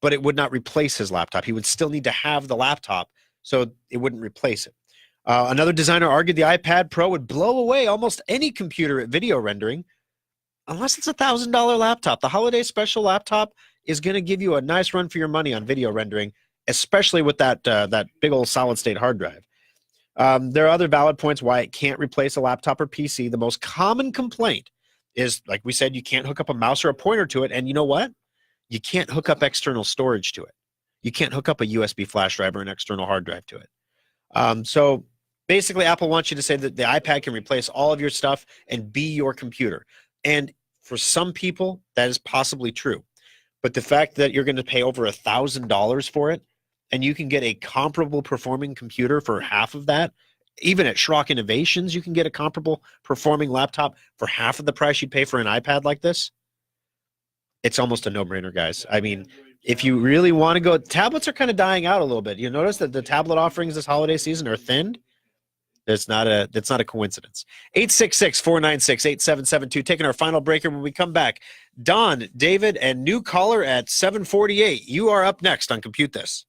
but it would not replace his laptop. He would still need to have the laptop, so it wouldn't replace it. Another designer argued the iPad Pro would blow away almost any computer at video rendering, unless it's a $1,000 laptop. The holiday special laptop is going to give you a nice run for your money on video rendering, especially with that big old solid-state hard drive. There are other valid points why it can't replace a laptop or PC. The most common complaint is, like we said, you can't hook up a mouse or a pointer to it, and you know what? You can't hook up external storage to it. You can't hook up a USB flash drive or an external hard drive to it. So basically, Apple wants you to say that the iPad can replace all of your stuff and be your computer. And for some people, that is possibly true. But the fact that you're going to pay over $1,000 for it, and you can get a comparable performing computer for half of that, even at Schrock Innovations, you can get a comparable performing laptop for half of the price you'd pay for an iPad like this. It's almost a no-brainer, guys. I mean, if you really want to go, tablets are kind of dying out a little bit. You notice that the tablet offerings this holiday season are thinned. That's not a coincidence. 866-496-8772. Taking our final breaker. When we come back, Don, David, and new caller at 748. You are up next on Compute This.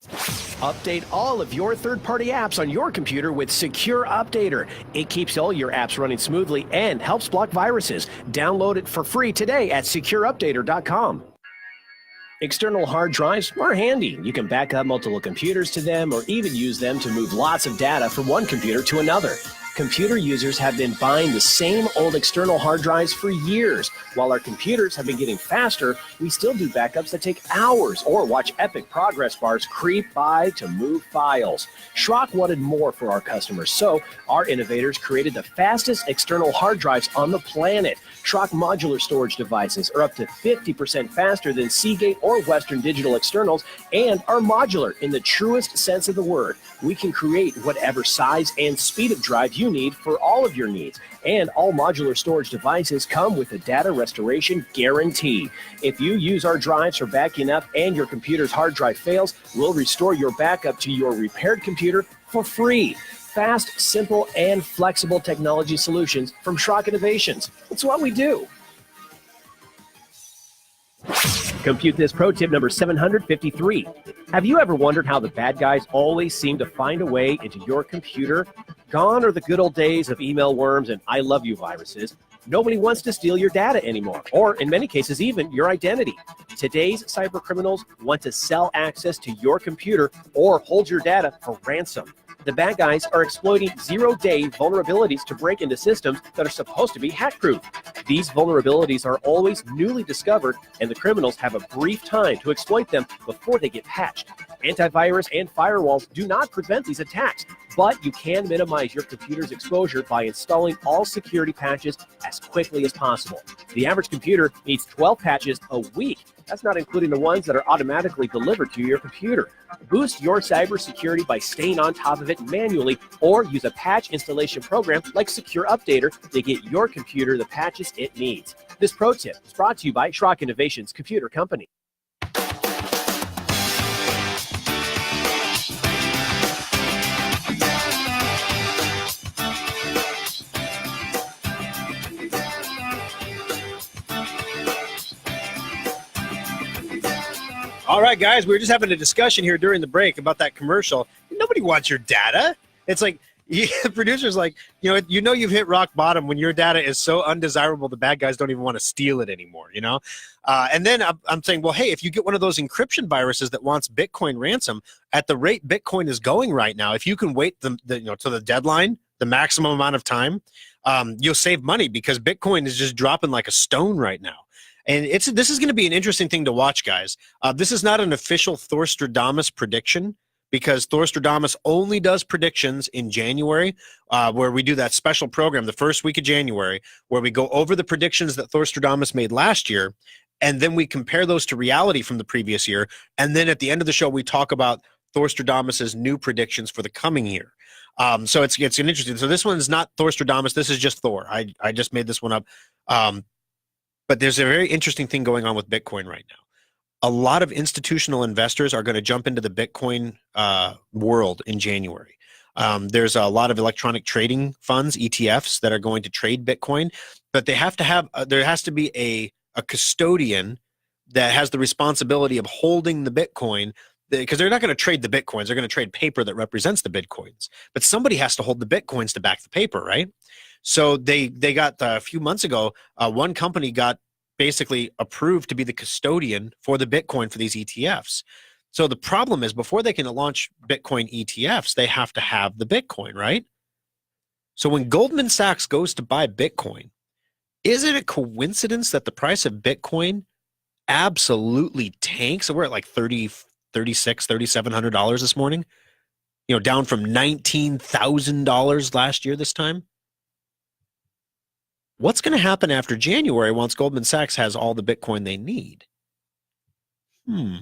Update all of your third-party apps on your computer with Secure Updater. It keeps all your apps running smoothly and helps block viruses. Download it for free today at secureupdater.com. External hard drives are handy. You can back up multiple computers to them or even use them to move lots of data from one computer to another. Computer users have been buying the same old external hard drives for years. While our computers have been getting faster, we still do backups that take hours or watch epic progress bars creep by to move files. Schrock wanted more for our customers, so our innovators created the fastest external hard drives on the planet. Schrock modular storage devices are up to 50% faster than Seagate or Western Digital externals and are modular in the truest sense of the word. We can create whatever size and speed of drive you need for all of your needs. And all modular storage devices come with a data restoration guarantee. If you use our drives for backing up and your computer's hard drive fails, we'll restore your backup to your repaired computer for free. Fast, simple, and flexible technology solutions from Schrock Innovations. It's what we do. Compute This pro tip number 753. Have you ever wondered how the bad guys always seem to find a way into your computer? Gone are the good old days of email worms and I love you viruses. Nobody wants to steal your data anymore, or in many cases, even your identity. Today's cyber criminals want to sell access to your computer or hold your data for ransom. The bad guys are exploiting zero-day vulnerabilities to break into systems that are supposed to be hack-proof. These vulnerabilities are always newly discovered, and the criminals have a brief time to exploit them before they get patched. Antivirus and firewalls do not prevent these attacks, but you can minimize your computer's exposure by installing all security patches as quickly as possible. The average computer needs 12 patches a week. That's not including the ones that are automatically delivered to your computer. Boost your cybersecurity by staying on top of it manually or use a patch installation program like Secure Updater to get your computer the patches it needs. This pro tip is brought to you by Schrock Innovations Computer Company. All right, guys, we were just having a discussion here during the break about that commercial. Nobody wants your data. It's like Yeah, the producer's like, you've hit rock bottom when your data is so undesirable the bad guys don't even want to steal it anymore, And then I'm saying, well, hey, if you get one of those encryption viruses that wants Bitcoin ransom, at the rate Bitcoin is going right now, if you can wait to the deadline, the maximum amount of time, you'll save money because Bitcoin is just dropping like a stone right now. And this is going to be an interesting thing to watch, guys. This is not an official Thorstradamus prediction, because Thorstradamus only does predictions in January, where we do that special program the first week of January, where we go over the predictions that Thorstradamus made last year, and then we compare those to reality from the previous year. And then at the end of the show, we talk about Thorstradamus's new predictions for the coming year. So it's an interesting. So this one is not Thorstradamus. This is just Thor. I just made this one up. But there's a very interesting thing going on with Bitcoin right now. A lot of institutional investors are going to jump into the Bitcoin world in January. There's a lot of electronic trading funds, ETFs, that are going to trade Bitcoin, but they have to have there has to be a custodian that has the responsibility of holding the Bitcoin, because they're not going to trade the Bitcoins. They're going to trade paper that represents the Bitcoins, but somebody has to hold the Bitcoins to back the paper, right? So they got a few months ago, one company got basically approved to be the custodian for the Bitcoin for these ETFs. So the problem is, before they can launch Bitcoin ETFs, they have to have the Bitcoin, right? So when Goldman Sachs goes to buy Bitcoin, is it a coincidence that the price of Bitcoin absolutely tanks? So we're at like $3,600, $3,700 this morning, down from $19,000 last year this time. What's going to happen after January once Goldman Sachs has all the Bitcoin they need? I'm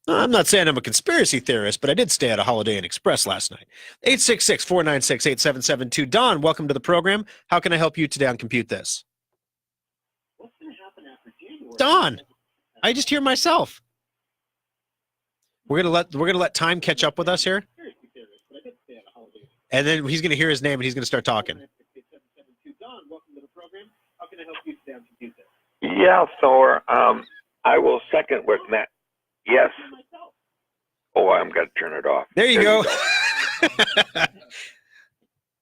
not saying I'm a conspiracy theorist, but I did stay at a Holiday Inn Express last night. 866-496-8772. Don, welcome to the program. How can I help you today on Compute This? What's going to happen after January? Don, I just hear myself. We're gonna let time catch up with us here, and then he's going to hear his name and he's going to start talking. Yeah, Thor. I will second what Matt. Yes. Oh, I'm going to turn it off. There you go.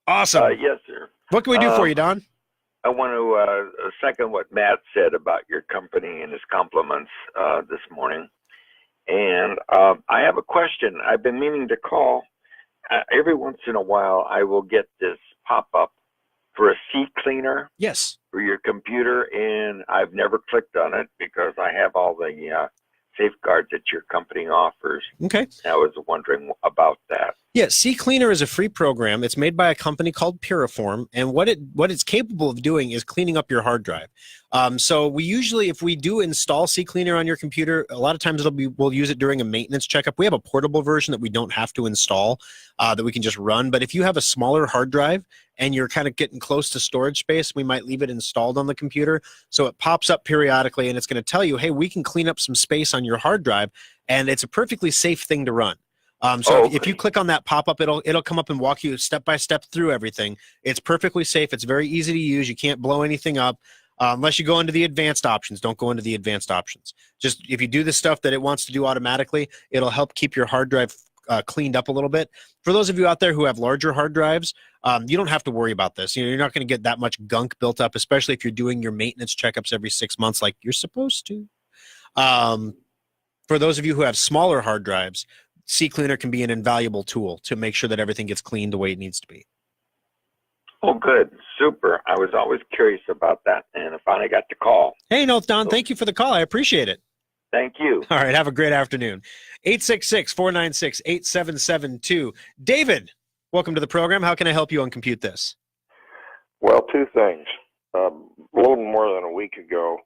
Awesome. Yes, sir. What can we do for you, Don? I want to second what Matt said about your company and his compliments this morning. And I have a question. I've been meaning to call. Every once in a while, I will get this pop-up for a CCleaner. Yes. For your computer, and I've never clicked on it because I have all the safeguards that your company offers. Okay. I was wondering about that. Yeah, CCleaner is a free program. It's made by a company called Piriform, and what it's capable of doing is cleaning up your hard drive. So we usually, if we do install CCleaner on your computer, a lot of times we'll use it during a maintenance checkup. We have a portable version that we don't have to install, that we can just run. But if you have a smaller hard drive and you're kind of getting close to storage space, we might leave it installed on the computer. So it pops up periodically, and it's going to tell you, hey, we can clean up some space on your hard drive, and it's a perfectly safe thing to run. If you click on that pop-up, it'll come up and walk you step by step through everything. It's perfectly safe. It's very easy to use. You can't blow anything up unless you go into the advanced options. Don't go into the advanced options. Just if you do the stuff that it wants to do automatically, it'll help keep your hard drive cleaned up a little bit. For those of you out there who have larger hard drives, you don't have to worry about this. You're not going to get that much gunk built up, especially if you're doing your maintenance checkups every 6 months like you're supposed to. For those of you who have smaller hard drives, CCleaner can be an invaluable tool to make sure that everything gets cleaned the way it needs to be. Oh, good. Super. I was always curious about that, and I finally got the call. Hey, no, Don, thank you for the call. I appreciate it. Thank you. All right, have a great afternoon. 866-496-8772. David, welcome to the program. How can I help you on Compute This? Well, two things. A little more than a week ago,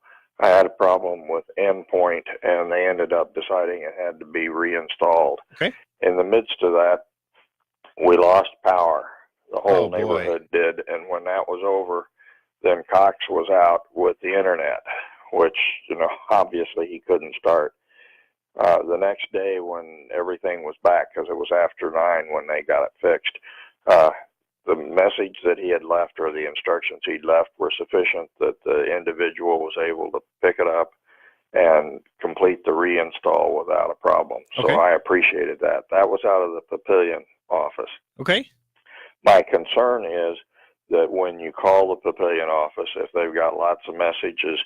I had a problem with Endpoint, and they ended up deciding it had to be reinstalled. Okay. In the midst of that, we lost power. The whole neighborhood did, and when that was over, then Cox was out with the internet, which, obviously he couldn't start. The next day when everything was back, because it was after 9 when they got it fixed, the message that he had left or the instructions he'd left were sufficient that the individual was able to pick it up and complete the reinstall without a problem. So I appreciated that. That was out of the Papillion office. Okay. My concern is that when you call the Papillion office, if they've got lots of messages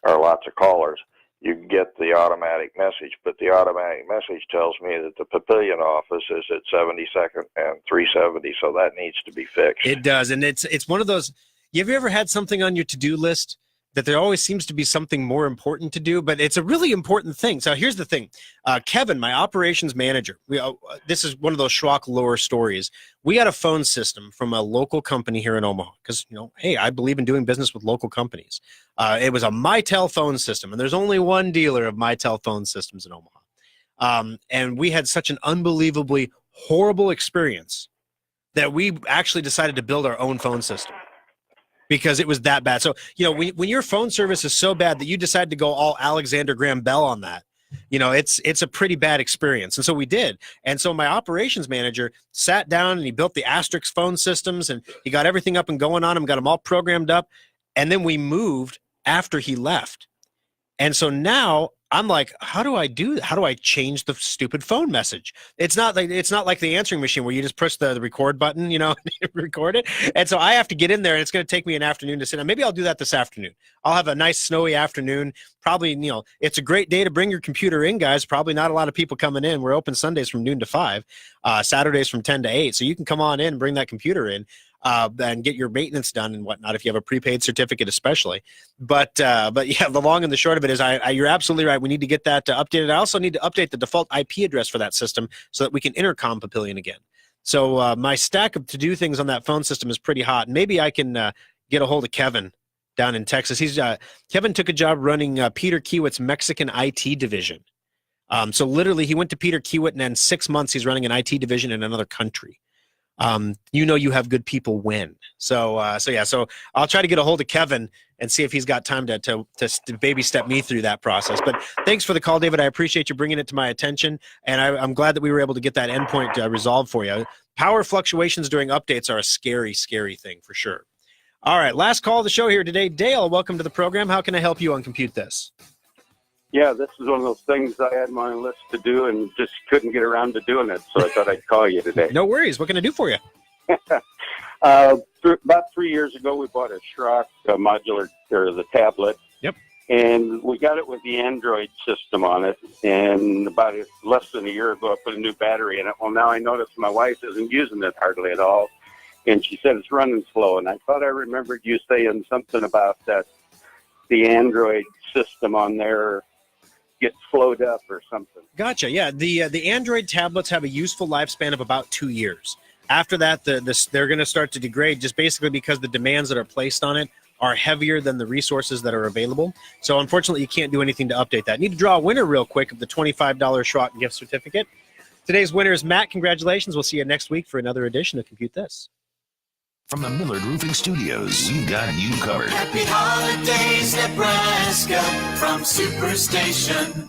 or lots of callers, you get the automatic message, but the automatic message tells me that the Papillion office is at 72nd and 370, so that needs to be fixed. It does, and it's one of those. Have you ever had something on your to-do list that there always seems to be something more important to do, but it's a really important thing? So here's the thing. Kevin, my operations manager, this is one of those Schrock lore stories. We had a phone system from a local company here in Omaha because, hey, I believe in doing business with local companies. It was a Mitel phone system, and there's only one dealer of Mitel phone systems in Omaha. And we had such an unbelievably horrible experience that we actually decided to build our own phone system, because it was that bad. So, when your phone service is so bad that you decide to go all Alexander Graham Bell on that, it's a pretty bad experience. And so we did. And so my operations manager sat down and he built the Asterix phone systems, and he got everything up and going on them, got them all programmed up. And then we moved after he left. And so now I'm like, how do I change the stupid phone message? It's not like the answering machine where you just push the record button, record it. And so I have to get in there, and it's going to take me an afternoon to sit down. Maybe I'll do that this afternoon. I'll have a nice snowy afternoon. Probably, it's a great day to bring your computer in, guys. Probably not a lot of people coming in. We're open Sundays from noon to 5, Saturdays from 10 to 8. So you can come on in and bring that computer in. And get your maintenance done and whatnot if you have a prepaid certificate, especially. But yeah, the long and the short of it is, you're absolutely right. We need to get that updated. I also need to update the default IP address for that system so that we can intercom Papillion again. So my stack of to-do things on that phone system is pretty hot. Maybe I can get a hold of Kevin down in Texas. Kevin took a job running Peter Kiewit's Mexican IT division. So literally, he went to Peter Kiewit, and in 6 months, he's running an IT division in another country. You have good people win. So I'll try to get a hold of Kevin and see if he's got time to baby step me through that process. But thanks for the call, David. I appreciate you bringing it to my attention, and I'm glad that we were able to get that endpoint resolved for you. Power fluctuations during updates are a scary, scary thing for sure. All right, last call of the show here today. Dale, welcome to the program. How can I help you on Compute This? Yeah, this is one of those things I had my list to do and just couldn't get around to doing it, so I thought I'd call you today. No worries. What can I do for you? About 3 years ago, we bought a Schrock modular, or the tablet. Yep. And we got it with the Android system on it. And about less than a year ago, I put a new battery in it. Well, now I notice my wife isn't using it hardly at all. And she said it's running slow. And I thought I remembered you saying something about that the Android system on there gets slowed up or something. Gotcha. Yeah, the Android tablets have a useful lifespan of about 2 years. After that, they're going to start to degrade, just basically because the demands that are placed on it are heavier than the resources that are available. So unfortunately, you can't do anything to update that. Need to draw a winner real quick of the $25 Schrock gift certificate. Today's winner is Matt. Congratulations. We'll see you next week for another edition of Compute This. From the Millard Roofing Studios, we've got you covered. Happy holidays, Nebraska, from Superstation.